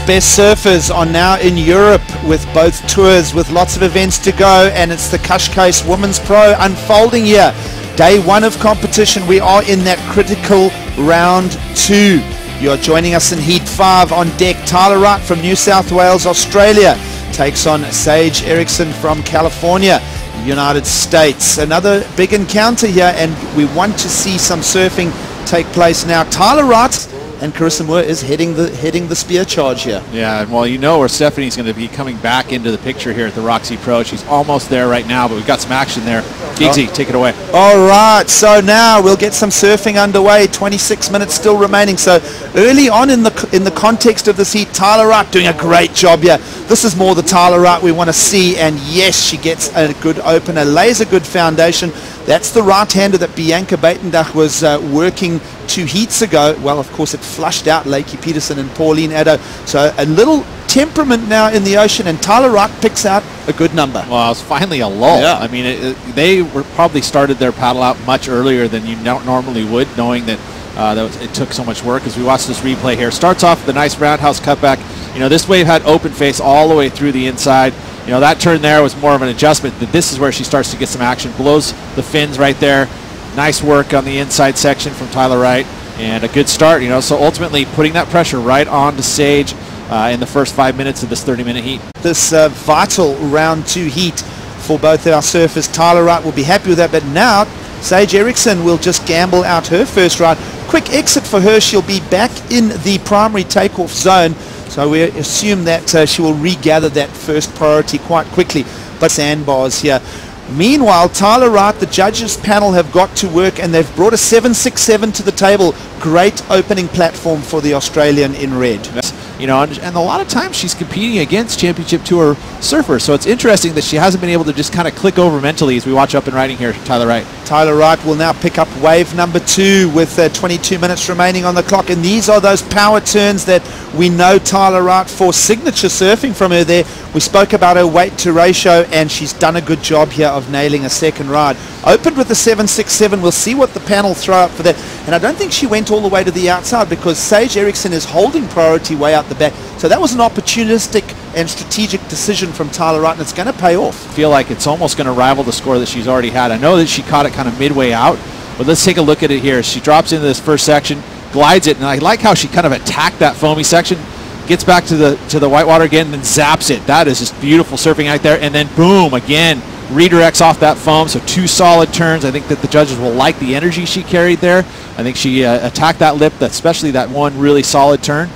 best surfers are now in Europe with both tours, with lots of events to go, and it's the Cascais Women's Pro unfolding here. Day one of competition. We are in that critical round 2. You're joining us in Heat 5 on deck. Tyler Wright from New South Wales, Australia, takes on Sage Erickson from California, United States. Another big encounter here, and we want to see some surfing take place now. Tyler Wright and Carissa Moore is heading the spear charge here. Yeah, well, you know where Stephanie's going to be coming back into the picture here at the Roxy Pro. She's almost there right now, but we've got some action there. Giggsy, take it away. All right, so now we'll get some surfing underway. 26 minutes still remaining. So early on in the context of this heat, Tyler Wright doing a great job here. This is more the Tyler Wright we want to see, and yes, she gets a good opener, lays a good foundation. That's the right-hander that Bianca Buitendach was working 2 heats ago. Well, of course, it flushed out Lakey Peterson and Pauline Addo. So a little temperament now in the ocean, and Tyler Wright picks out a good number. Well, it's finally a lull. Yeah. I mean, they were probably started their paddle out much earlier than you normally would, knowing that it took so much work. As we watch this replay here, starts off with a nice roundhouse cutback. You know, this wave had open face all the way through the inside. You know, that turn there was more of an adjustment. But this is where she starts to get some action. Blows the fins right there. Nice work on the inside section from Tyler Wright, and a good start. You know, so ultimately putting that pressure right on to Sage in the first 5 minutes of this 30-minute heat. This vital round 2 heat for both our surfers. Tyler Wright will be happy with that, but now Sage Erickson will just gamble out her first ride. Quick exit for her. She'll be back in the primary takeoff zone, so we assume that she will regather that first priority quite quickly. But sandbars here. Meanwhile, Tyler Wright, the judges panel have got to work, and they've brought a 767 to the table. Great opening platform for the Australian in red. You know, and a lot of times she's competing against Championship Tour surfers, so it's interesting that she hasn't been able to just kind of click over mentally as we watch up and riding here. Tyler Wright. Tyler Wright will now pick up wave number 2 with 22 minutes remaining on the clock, and these are those power turns that we know Tyler Wright for. Signature surfing from her there. We spoke about her weight to ratio, and she's done a good job here of nailing a second ride. Opened with the 767. We'll see what the panel throw up for that, and I don't think she went all the way to the outside because Sage Erickson is holding priority way out the back. So that was an opportunistic and strategic decision from Tyler Wright, and it's going to pay off. I feel like it's almost going to rival the score that she's already had. I know that she caught it kind of midway out, but let's take a look at it here. She drops into this first section, glides it, and I like how she kind of attacked that foamy section, gets back to the whitewater again, and then zaps it. That is just beautiful surfing out there, and then boom, again, redirects off that foam. So 2 solid turns. I think that the judges will like the energy she carried there. I think she attacked that lip, especially that one really solid turn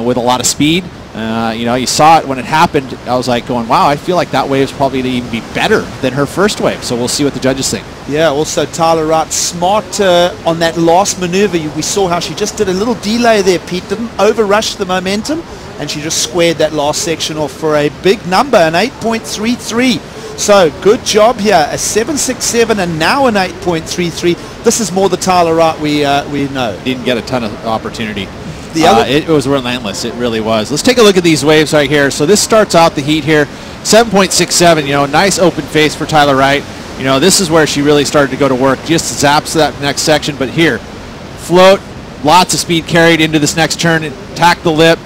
with a lot of speed. You know, you saw it when it happened. I was like going, wow, I feel like that wave's probably going to even be better than her first wave. So we'll see what the judges think. Yeah, also Tyler Wright, smart on that last maneuver. We saw how she just did a little delay there, Pete. Didn't overrush the momentum, and she just squared that last section off for a big number, an 8.33. So good job here, a 767 and now an 8.33. This is more the Tyler Wright we know. Didn't get a ton of opportunity. It was relentless. It really was. Let's take a look at these waves right here. So this starts out the heat here, 7.67. You know, nice open face for Tyler Wright. You know, this is where she really started to go to work. Just zaps that next section, but here, float, lots of speed carried into this next turn, attack the lip,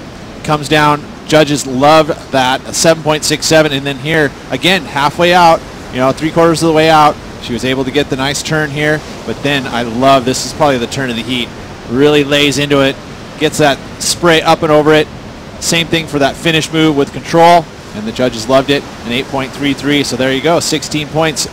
comes down. Judges love that, a 7.67, and then here again halfway out, you know, 3/4 of the way out, she was able to get the nice turn here. But then I love, this is probably the turn of the heat, really lays into it, gets that spray up and over it. Same thing for that finish move with control, and the judges loved it, an 8.33. So there you go, 16 points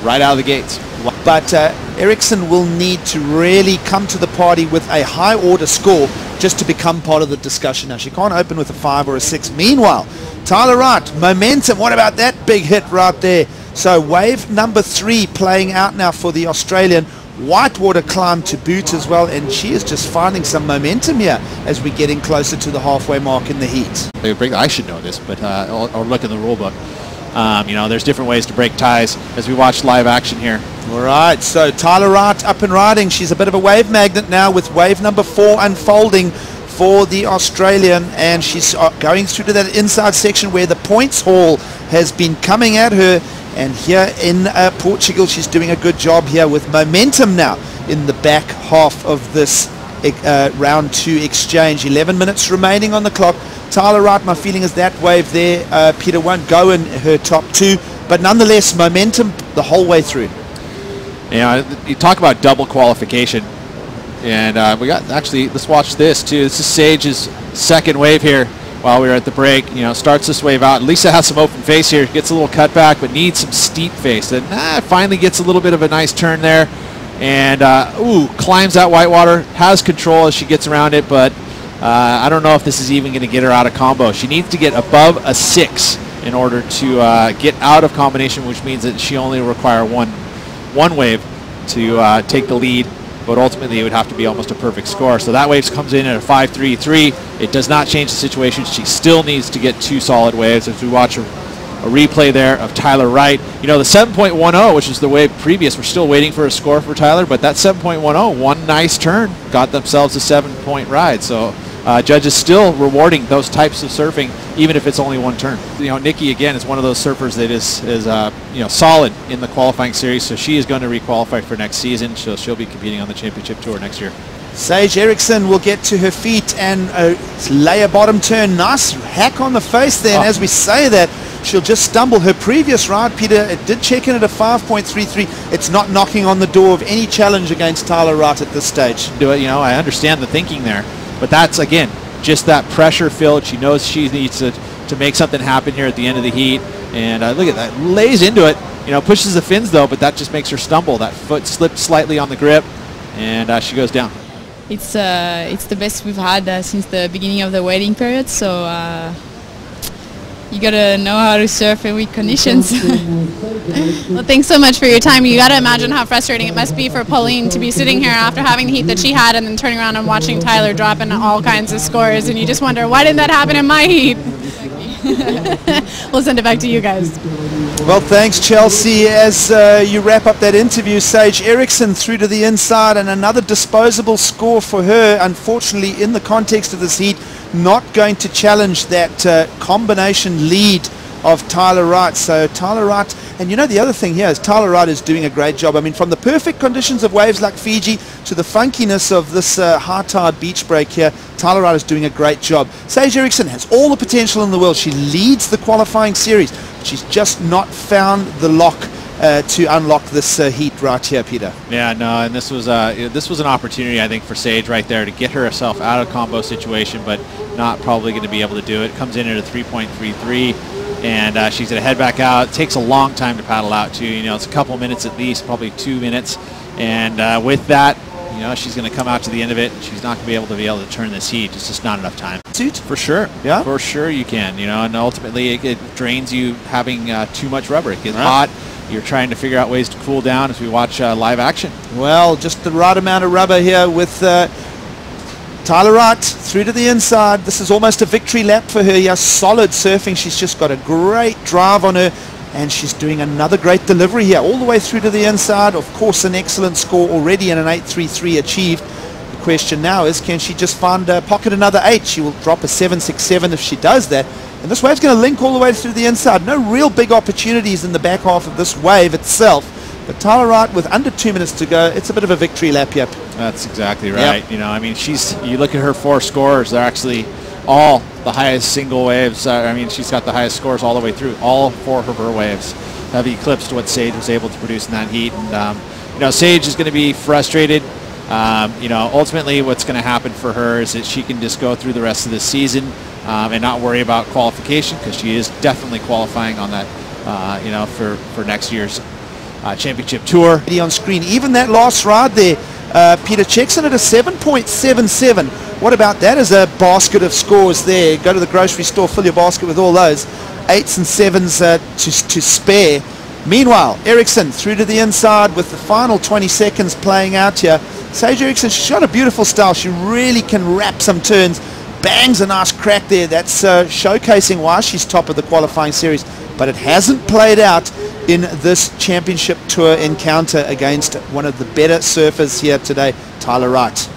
right out of the gates. But Erickson will need to really come to the party with a high order score just to become part of the discussion. Now, she can't open with a 5 or a 6. Meanwhile, Tyler Wright, momentum. What about that big hit right there? So wave number 3 playing out now for the Australian. Whitewater climb to boot as well, and she is just finding some momentum here as we're getting closer to the halfway mark in the heat. I should know this, but or look in the rule book. You know, there's different ways to break ties as we watch live action here. All right, so Tyler Wright up and riding. She's a bit of a wave magnet now with wave number 4 unfolding for the Australian, and she's going through to that inside section where the points haul has been coming at her. And here in Portugal, she's doing a good job here with momentum now in the back half of this round 2 exchange. 11 minutes remaining on the clock. Tyler Wright, my feeling is that wave there, Peter, won't go in her top 2, but nonetheless momentum the whole way through. Yeah, you talk about double qualification, and we got, actually, let's watch this too. This is Sage's second wave here while we were at the break. You know, starts this wave out. Lisa has some open face here, gets a little cutback, but needs some steep face. Then finally gets a little bit of a nice turn there, and climbs that whitewater, has control as she gets around it, but I don't know if this is even going to get her out of combo. She needs to get above a 6 in order to get out of combination, which means that she only will require one wave to take the lead, but ultimately it would have to be almost a perfect score. So that wave comes in at a 5.33. It does not change the situation. She still needs to get 2 solid waves. As we watch a replay there of Tyler Wright, you know, the 7.10, which is the wave previous, we're still waiting for a score for Tyler, but that 7.10, one nice turn, got themselves a 7-point ride. So judges still rewarding those types of surfing, even if it's only one turn. You know, Nikki again is one of those surfers that is you know, solid in the qualifying series, so she is going to requalify for next season. So she'll be competing on the championship tour next year. Sage Erickson will get to her feet and lay a bottom turn. Nice hack on the face there, and as we say that, she'll just stumble. Her previous ride, Peter, it did check in at a 5.33. It's not knocking on the door of any challenge against Tyler Wright at this stage. You know, I understand the thinking there, but that's, again, just that pressure filled. She knows she needs to make something happen here at the end of the heat, and look at that, lays into it. You know, pushes the fins though, but that just makes her stumble. That foot slipped slightly on the grip, and she goes down. It's the best we've had since the beginning of the waiting period, so you gotta know how to surf in weak conditions. Well, thanks so much for your time. You gotta imagine how frustrating it must be for Pauline to be sitting here after having the heat that she had and then turning around and watching Tyler dropping all kinds of scores, and you just wonder, why didn't that happen in my heat? We'll send it back to you guys. Well, thanks, Chelsea. As you wrap up that interview, Sage Erickson through to the inside, and another disposable score for her. Unfortunately, in the context of this heat, not going to challenge that combination lead of Tyler Wright. So Tyler Wright, and you know the other thing here is Tyler Wright is doing a great job. I mean, from the perfect conditions of waves like Fiji to the funkiness of this high tide beach break here, Tyler Wright is doing a great job. Sage Erickson has all the potential in the world. She leads the qualifying series, but she's just not found the lock to unlock this heat right here, Peter. Yeah, no, and this was an opportunity, I think, for Sage right there to get herself out of combo situation, but not probably going to be able to do it. Comes in at a 3.33, and she's going to head back out. It takes a long time to paddle out, too. You know, it's a couple minutes at least, probably 2 minutes, and with that, you know, she's going to come out to the end of it, and she's not going to be able to turn this heat. It's just not enough time. For sure. Yeah. For sure you can, you know, and ultimately it drains you having too much rubber. It gets hot. You're trying to figure out ways to cool down as we watch live action. Well, just the right amount of rubber here with Tyler Wright through to the inside. This is almost a victory lap for her. Yeah, solid surfing. She's just got a great drive on her, and she's doing another great delivery here all the way through to the inside. Of course, an excellent score already and an 8.33 achieved. The question now is, can she just pocket another 8? She will drop a 7.67 if she does that. And this wave's going to link all the way through the inside. No real big opportunities in the back half of this wave itself. But Tyler Wright, with under 2 minutes to go, it's a bit of a victory lap, yep. That's exactly right. Yep. You know, I mean, you look at her 4 scores, they're actually all the highest single waves. I mean, she's got the highest scores all the way through. All 4 of her waves have eclipsed what Sage was able to produce in that heat. And, you know, Sage is going to be frustrated. You know, ultimately what's going to happen for her is that she can just go through the rest of the season and not worry about qualification, because she is definitely qualifying on that, you know, for next year's championship tour. On screen, even that last ride there, Peter checks in at a 7.77. What about that as a basket of scores there? Go to the grocery store, fill your basket with all those 8s and 7s to spare. Meanwhile, Erickson through to the inside with the final 20 seconds playing out here. Sage Erickson, she's got a beautiful style. She really can wrap some turns. Bangs a nice crack there. That's showcasing why she's top of the qualifying series. But it hasn't played out in this championship tour encounter against one of the better surfers here today, Tyler Wright.